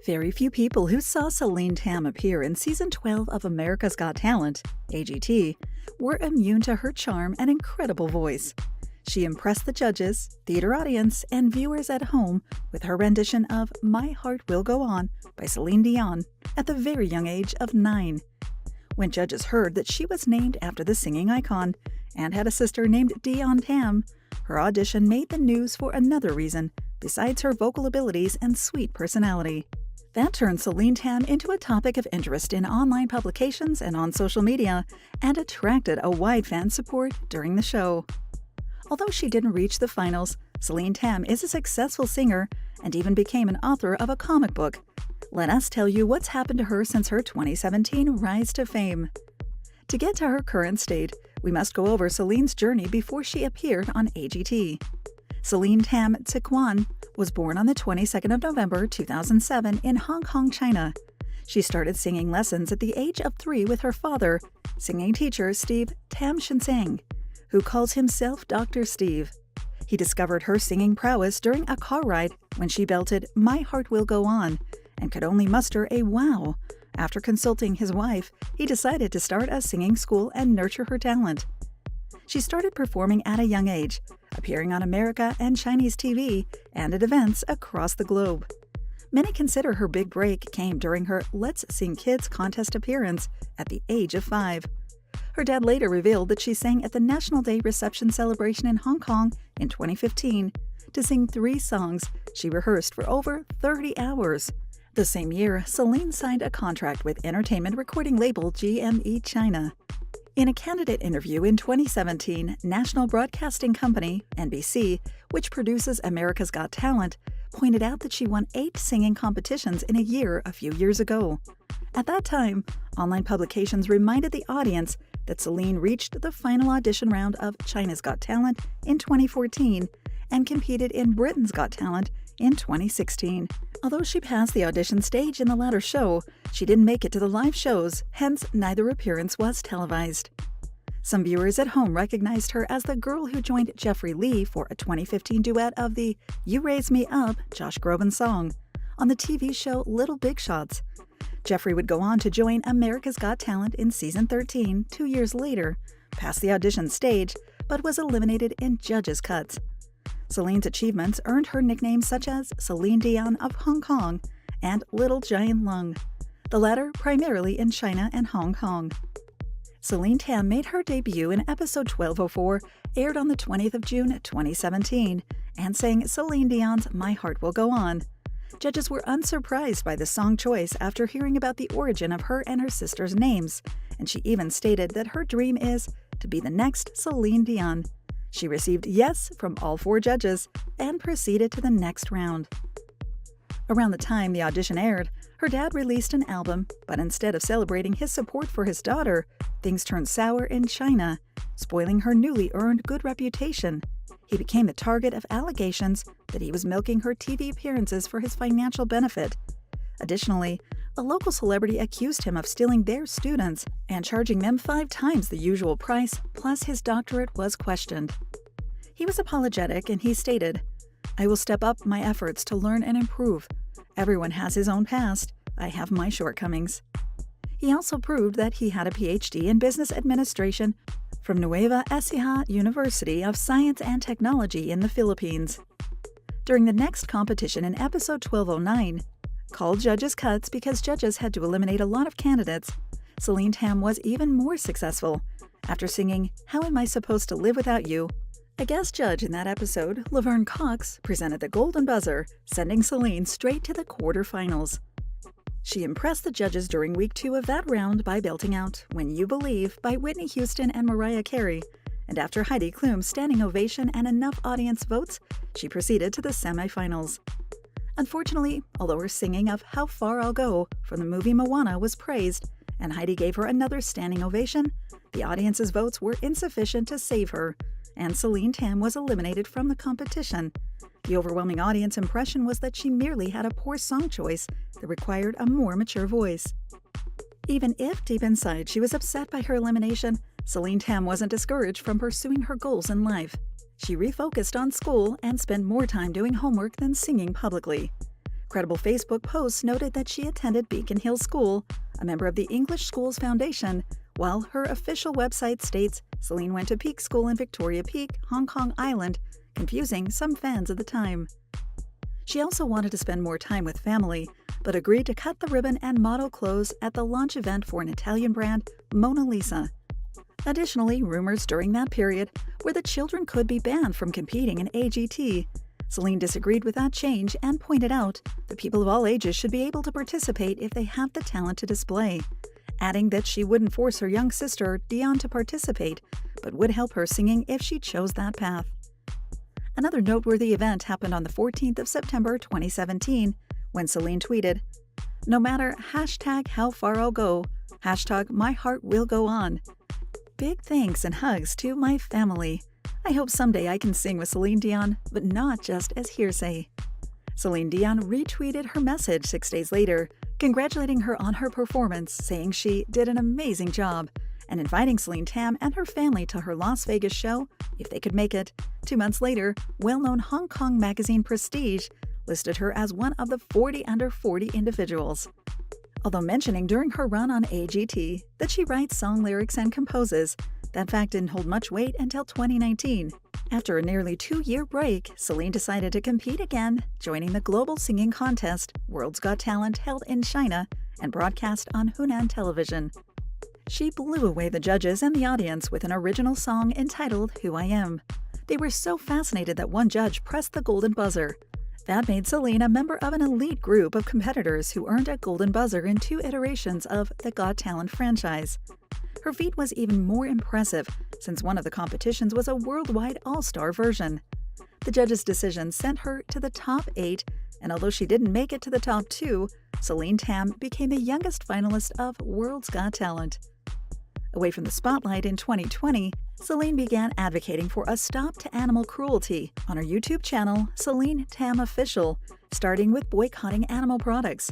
Very few people who saw Celine Tam appear in Season 12 of America's Got Talent, AGT, were immune to her charm and incredible voice. She impressed the judges, theater audience, and viewers at home with her rendition of My Heart Will Go On by Celine Dion at the very young age of 9. When judges heard that she was named after the singing icon and had a sister named Dion Tam, her audition made the news for another reason besides her vocal abilities and sweet personality. That turned Celine Tam into a topic of interest in online publications and on social media, and attracted a wide fan support during the show. Although she didn't reach the finals, Celine Tam is a successful singer and even became an author of a comic book. Let us tell you what's happened to her since her 2017 rise to fame. To get to her current state, we must go over Celine's journey before she appeared on AGT. Celine Tam Tsequan was born on the 22nd of November 2007 in Hong Kong, China. She started singing lessons at the age of 3 with her father, singing teacher Steve Tam Shinseng, who calls himself Dr. Steve. He discovered her singing prowess during a car ride when she belted My Heart Will Go On and could only muster a wow. After consulting his wife, he decided to start a singing school and nurture her talent. She started performing at a young age, appearing on America and Chinese TV and at events across the globe. Many consider her big break came during her Let's Sing Kids contest appearance at the age of 5. Her dad later revealed that she sang at the National Day reception celebration in Hong Kong in 2015 to sing 3 songs she rehearsed for over 30 hours. The same year, Celine signed a contract with entertainment recording label GME China. In a candidate interview in 2017, National Broadcasting Company, NBC, which produces America's Got Talent, pointed out that she won 8 singing competitions in a year a few years ago. At that time, online publications reminded the audience that Celine reached the final audition round of China's Got Talent in 2014 and competed in Britain's Got Talent in 2016. Although she passed the audition stage in the latter show, she didn't make it to the live shows, hence neither appearance was televised. Some viewers at home recognized her as the girl who joined Jeffrey Lee for a 2015 duet of the You Raise Me Up Josh Groban song on the TV show Little Big Shots. Jeffrey would go on to join America's Got Talent in Season 13 2 years later, passed the audition stage, but was eliminated in judges' cuts. Celine's achievements earned her nicknames such as Celine Dion of Hong Kong and Little Giant Lung, the latter primarily in China and Hong Kong. Celine Tam made her debut in episode 1204, aired on the 20th of June 2017, and sang Celine Dion's My Heart Will Go On. Judges were unsurprised by the song choice after hearing about the origin of her and her sister's names, and she even stated that her dream is to be the next Celine Dion. She received yes from all 4 judges and proceeded to the next round. Around the time the audition aired, her dad released an album, but instead of celebrating his support for his daughter, things turned sour in China, spoiling her newly earned good reputation. He became the target of allegations that he was milking her TV appearances for his financial benefit. Additionally, a local celebrity accused him of stealing their students and charging them 5 times the usual price, plus his doctorate was questioned. He was apologetic and he stated, "I will step up my efforts to learn and improve. Everyone has his own past. I have my shortcomings." He also proved that he had a PhD in business administration from Nueva Ecija University of Science and Technology in the Philippines. During the next competition in episode 1209, called Judges' Cuts because judges had to eliminate a lot of candidates, Celine Tam was even more successful. After singing How Am I Supposed to Live Without You, a guest judge in that episode, Laverne Cox, presented the golden buzzer, sending Celine straight to the quarterfinals. She impressed the judges during week 2 of that round by belting out When You Believe by Whitney Houston and Mariah Carey, and after Heidi Klum's standing ovation and enough audience votes, she proceeded to the semifinals. Unfortunately, although her singing of How Far I'll Go from the movie Moana was praised, and Heidi gave her another standing ovation, the audience's votes were insufficient to save her, and Celine Tam was eliminated from the competition. The overwhelming audience impression was that she merely had a poor song choice that required a more mature voice. Even if deep inside she was upset by her elimination, Celine Tam wasn't discouraged from pursuing her goals in life. She refocused on school and spent more time doing homework than singing publicly. Credible Facebook posts noted that she attended Beacon Hill School, a member of the English Schools Foundation, while her official website states Celine went to Peak School in Victoria Peak, Hong Kong Island, confusing some fans at the time. She also wanted to spend more time with family, but agreed to cut the ribbon and motto clothes at the launch event for an Italian brand, Mona Lisa. Additionally, rumors during that period were that children could be banned from competing in AGT. Celine disagreed with that change and pointed out that people of all ages should be able to participate if they have the talent to display, adding that she wouldn't force her young sister, Dion, to participate, but would help her singing if she chose that path. Another noteworthy event happened on the 14th of September 2017, when Celine tweeted, "No matter #how far I'll go, #my heart will go on. Big thanks and hugs to my family. I hope someday I can sing with Celine Dion, but not just as hearsay." Celine Dion retweeted her message 6 days later, congratulating her on her performance, saying she did an amazing job, and inviting Celine Tam and her family to her Las Vegas show if they could make it. 2 months later, well-known Hong Kong magazine Prestige listed her as one of the 40 under 40 individuals. Although mentioning during her run on AGT that she writes song lyrics and composes, that fact didn't hold much weight until 2019. After a nearly 2-year break, Celine decided to compete again, joining the global singing contest, World's Got Talent, held in China and broadcast on Hunan television. She blew away the judges and the audience with an original song entitled Who I Am. They were so fascinated that one judge pressed the golden buzzer. That made Celine a member of an elite group of competitors who earned a golden buzzer in 2 iterations of the Got Talent franchise. Her feat was even more impressive, since one of the competitions was a worldwide all-star version. The judges' decision sent her to the top 8, and although she didn't make it to the top 2, Celine Tam became the youngest finalist of World's Got Talent. Away from the spotlight in 2020, Celine began advocating for a stop to animal cruelty on her YouTube channel, Celine Tam Official, starting with boycotting animal products.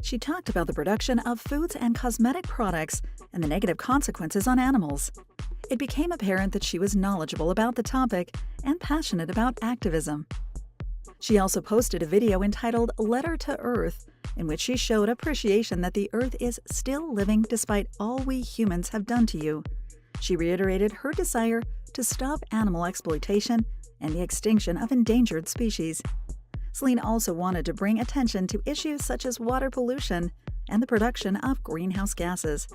She talked about the production of foods and cosmetic products and the negative consequences on animals. It became apparent that she was knowledgeable about the topic and passionate about activism. She also posted a video entitled Letter to Earth, in which she showed appreciation that the Earth is still living despite all we humans have done to you. She reiterated her desire to stop animal exploitation and the extinction of endangered species. Celine also wanted to bring attention to issues such as water pollution and the production of greenhouse gases.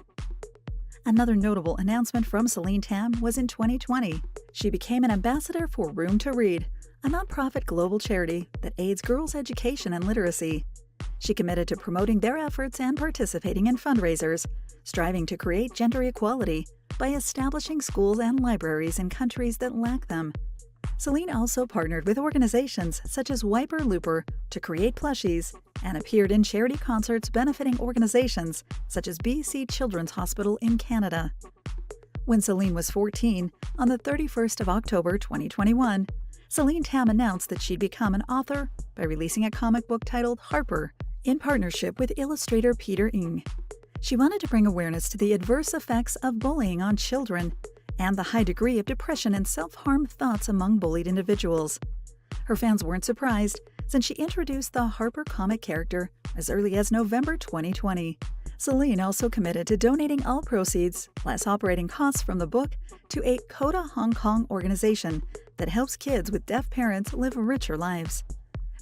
Another notable announcement from Celine Tam was in 2020. She became an ambassador for Room to Read, a nonprofit global charity that aids girls' education and literacy. She committed to promoting their efforts and participating in fundraisers, striving to create gender equality by establishing schools and libraries in countries that lack them. Celine also partnered with organizations such as Wiper Looper to create plushies and appeared in charity concerts benefiting organizations such as BC Children's Hospital in Canada. When Celine was 14, on the 31st of October 2021, Celine Tam announced that she'd become an author by releasing a comic book titled Harper in partnership with illustrator Peter Ng. She wanted to bring awareness to the adverse effects of bullying on children and the high degree of depression and self-harm thoughts among bullied individuals. Her fans weren't surprised, since she introduced the Harper comic character as early as November 2020. Celine also committed to donating all proceeds, less operating costs from the book, to a Coda Hong Kong organization that helps kids with deaf parents live richer lives.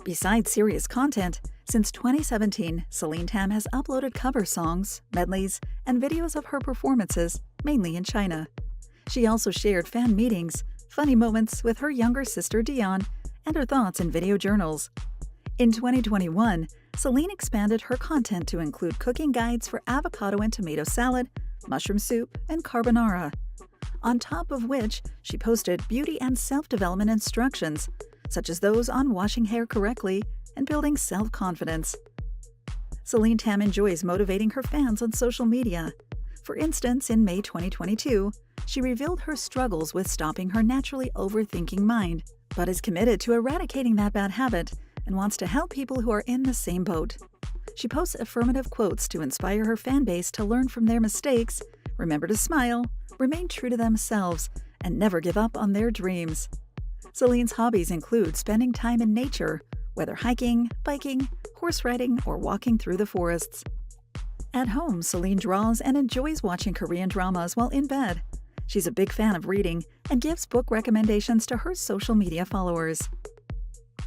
Besides serious content, since 2017, Celine Tam has uploaded cover songs, medleys, and videos of her performances, mainly in China. She also shared fan meetings, funny moments with her younger sister Dion, and her thoughts in video journals. In 2021, Celine expanded her content to include cooking guides for avocado and tomato salad, mushroom soup, and carbonara. On top of which, she posted beauty and self-development instructions, such as those on washing hair correctly and building self-confidence. Celine Tam enjoys motivating her fans on social media. For instance, in May 2022, she revealed her struggles with stopping her naturally overthinking mind, but is committed to eradicating that bad habit and wants to help people who are in the same boat. She posts affirmative quotes to inspire her fan base to learn from their mistakes, remember to smile, remain true to themselves, and never give up on their dreams. Celine's hobbies include spending time in nature, whether hiking, biking, horse riding, or walking through the forests. At home, Celine draws and enjoys watching Korean dramas while in bed. She's a big fan of reading and gives book recommendations to her social media followers.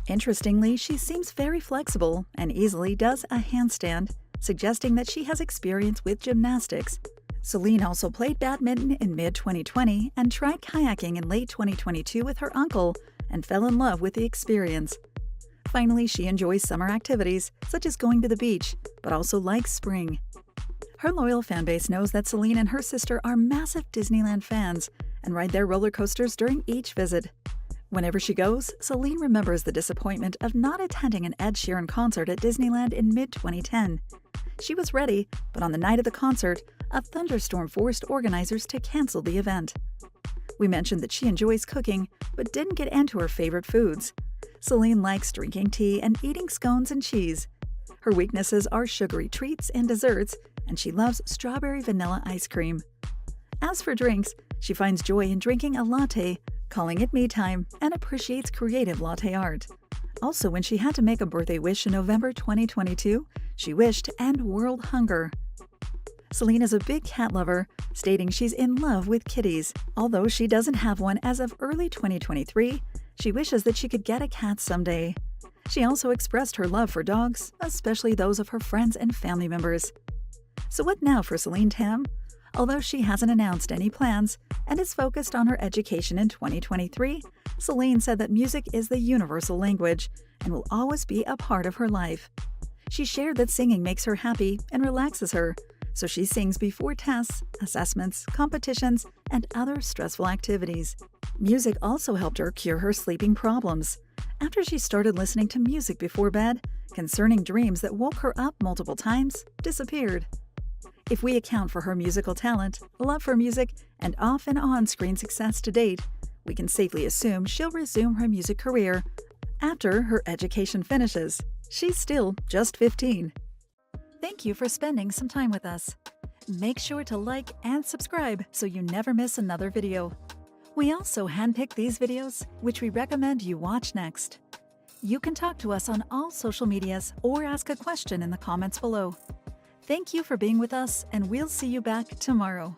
Interestingly, she seems very flexible and easily does a handstand, suggesting that she has experience with gymnastics. Celine also played badminton in mid-2020 and tried kayaking in late 2022 with her uncle and fell in love with the experience. Finally, she enjoys summer activities, such as going to the beach, but also likes spring. Her loyal fanbase knows that Celine and her sister are massive Disneyland fans and ride their roller coasters during each visit. Whenever she goes, Celine remembers the disappointment of not attending an Ed Sheeran concert at Disneyland in mid-2010. She was ready, but on the night of the concert, a thunderstorm forced organizers to cancel the event. We mentioned that she enjoys cooking, but didn't get into her favorite foods. Celine likes drinking tea and eating scones and cheese. Her weaknesses are sugary treats and desserts, and she loves strawberry vanilla ice cream. As for drinks, she finds joy in drinking a latte, calling it me time, and appreciates creative latte art. Also, when she had to make a birthday wish in November 2022, she wished to end world hunger. Celine is a big cat lover, stating she's in love with kitties. Although she doesn't have one as of early 2023, she wishes that she could get a cat someday. She also expressed her love for dogs, especially those of her friends and family members. So what now for Celine Tam? Although she hasn't announced any plans and is focused on her education in 2023, Celine said that music is the universal language and will always be a part of her life. She shared that singing makes her happy and relaxes her, so she sings before tests, assessments, competitions, and other stressful activities. Music also helped her cure her sleeping problems. After she started listening to music before bed, concerning dreams that woke her up multiple times disappeared. If we account for her musical talent, love for music, and off and on-screen success to date, we can safely assume she'll resume her music career after her education finishes. She's still just 15. Thank you for spending some time with us. Make sure to like and subscribe so you never miss another video. We also handpick these videos, which we recommend you watch next. You can talk to us on all social medias or ask a question in the comments below. Thank you for being with us, and we'll see you back tomorrow.